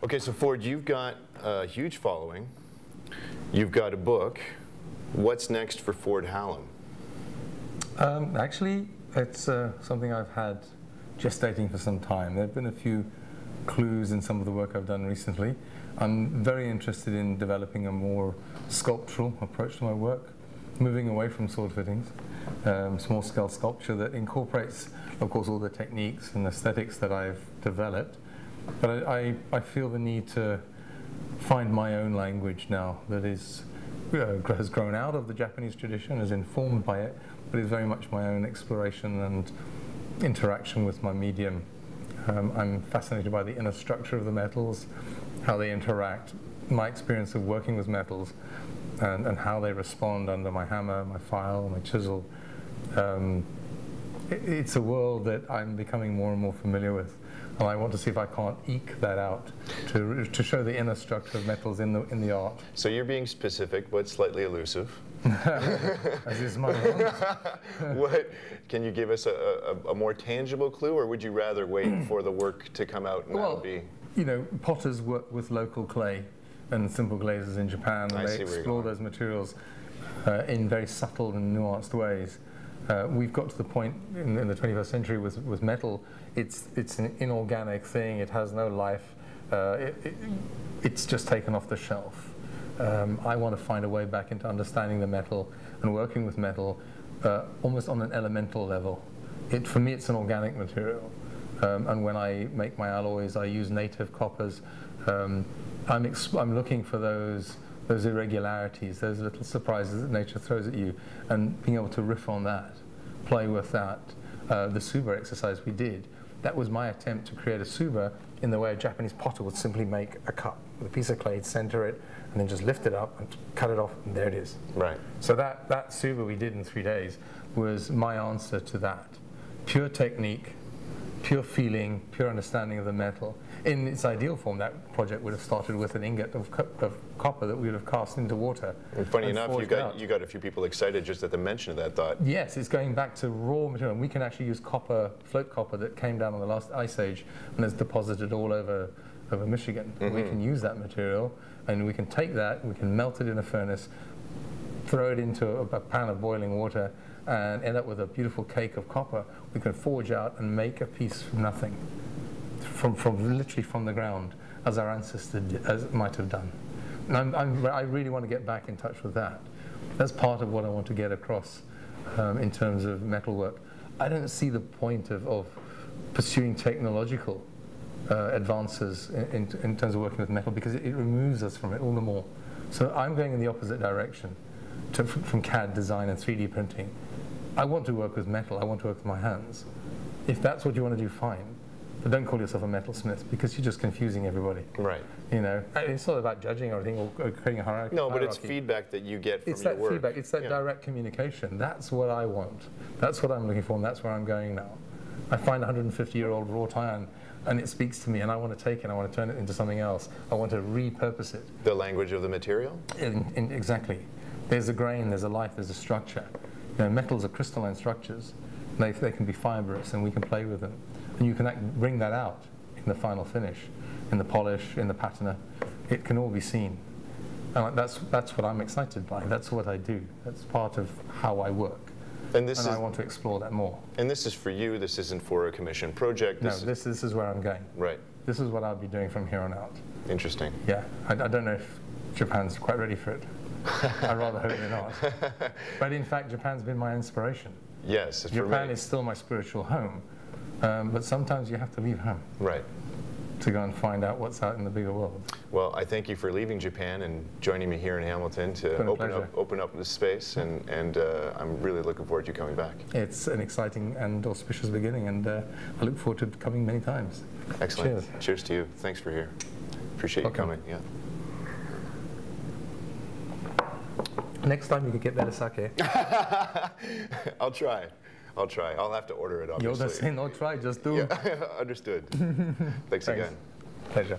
Okay, so Ford, you've got a huge following. You've got a book. What's next for Ford Hallam? Actually, it's something I've had gestating for some time. There have been a few clues in some of the work I've done recently. I'm very interested in developing a more sculptural approach to my work, moving away from sword fittings, small-scale sculpture that incorporates, of course, all the techniques and aesthetics that I've developed. But I feel the need to find my own language now that is has grown out of the Japanese tradition, is informed by it, but is very much my own exploration and interaction with my medium. I'm fascinated by the inner structure of the metals, how they interact, my experience of working with metals, and how they respond under my hammer, my file, my chisel. It's a world that I'm becoming more and more familiar with, and I want to see if I can't eke that out to show the inner structure of metals in the art. So you're being specific, but slightly elusive. As is my own. What, can you give us a more tangible clue, or would you rather wait for the work to come out and that would be? You know, potters work with local clay and simple glazes in Japan, and they explore those materials in very subtle and nuanced ways. We've got to the point in the 21st century with metal, it's an inorganic thing, it has no life, it's just taken off the shelf. I want to find a way back into understanding the metal and working with metal almost on an elemental level. For me, it's an organic material, and when I make my alloys, I use native coppers. I'm looking for those irregularities, those little surprises that nature throws at you, and being able to riff on that, play with that. The Tsuba exercise we did, that was my attempt to create a Tsuba in the way a Japanese potter would simply make a cup with a piece of clay, center it, and then just lift it up and cut it off, and there it is. Right. So that Tsuba we did in 3 days was my answer to that. Pure technique, pure feeling, pure understanding of the metal. In its ideal form, that project would have started with an ingot of copper that we would have cast into water. And funny enough, you got a few people excited just at the mention of that thought. Yes, it's going back to raw material. And we can actually use copper, float copper that came down on the last ice age and is deposited all over Michigan. Mm-hmm. We can use that material, and we can take that, we can melt it in a furnace, throw it into a pan of boiling water, and end up with a beautiful cake of copper. We can forge out and make a piece from nothing, from literally from the ground, as our ancestors might have done. And I really want to get back in touch with that. That's part of what I want to get across in terms of metalwork. I don't see the point of pursuing technological advances in terms of working with metal, because it removes us from it all the more. So I'm going in the opposite direction from CAD design and 3D printing. I want to work with metal, I want to work with my hands. If that's what you want to do, fine. But don't call yourself a metalsmith, because you're just confusing everybody. Right. You know, it's not about judging or anything or creating a hierarchy. No, but it's feedback that you get from your work. It's that feedback, it's that direct communication. That's what I want. That's what I'm looking for, and that's where I'm going now. I find a 150-year-old wrought iron, and it speaks to me, and I want to take it, I want to turn it into something else. I want to repurpose it. The language of the material? Exactly. There's a grain, there's a life, there's a structure. You know, metals are crystalline structures. They can be fibrous, and we can play with them. And you can bring that out in the final finish, in the polish, in the patina. It can all be seen. And that's what I'm excited by. That's what I do. That's part of how I work. And I want to explore that more. And this is for you? This isn't for a commission project? No, this is where I'm going. Right. This is what I'll be doing from here on out. Interesting. Yeah. I don't know if Japan's quite ready for it. I rather hope they're not. But in fact, Japan's been my inspiration. Yes, Japan is still my spiritual home, but sometimes you have to leave home. Right. To go and find out what's out in the bigger world. Well, I thank you for leaving Japan and joining me here in Hamilton to open up this space, and I'm really looking forward to you coming back. It's an exciting and auspicious beginning, and I look forward to coming many times. Excellent. Cheers. Cheers to you. Thanks for here. Appreciate you coming. Yeah. Next time you could get better sake. I'll try. I'll have to order it, obviously. You're the same, not try, just do. Yeah, understood. Thanks again. Pleasure.